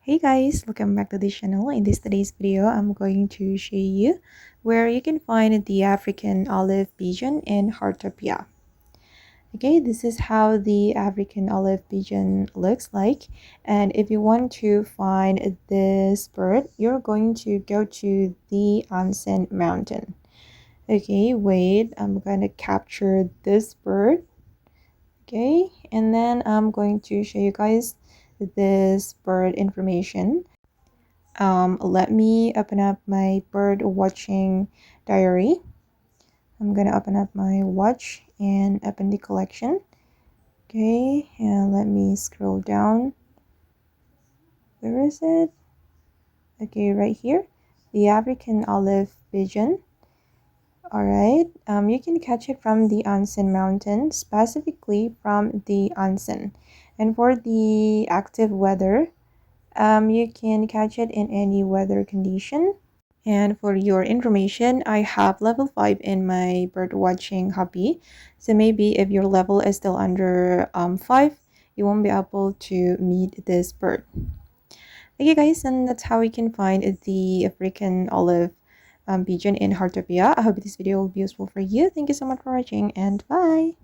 Hey guys, welcome back to the channel. In today's video, I'm going to show you where you can find the African olive pigeon in Heartopia. Okay, this is how the African olive pigeon looks like. And if you want to find this bird, you're going to go to the Anen mountain. Okay, wait, I'm going to capture this bird. Okay, and then I'm going to show you guys this bird information. Let me open up my bird watching diary. I'm gonna open up my watch and open the collection. Okay, and let me scroll down. Where is it? Okay, right here. The African olive pigeon. Alright, you can catch it from the Anen mountain, specifically from the Anen. And for the active weather, you can catch it in any weather condition. And for your information, I have level 5 in my bird watching hobby. So maybe if your level is still under 5, you won't be able to meet this bird. Okay guys, and that's how we can find the African olive pigeon in Heartopia. I hope this video will be useful for you. Thank you so much for watching and bye!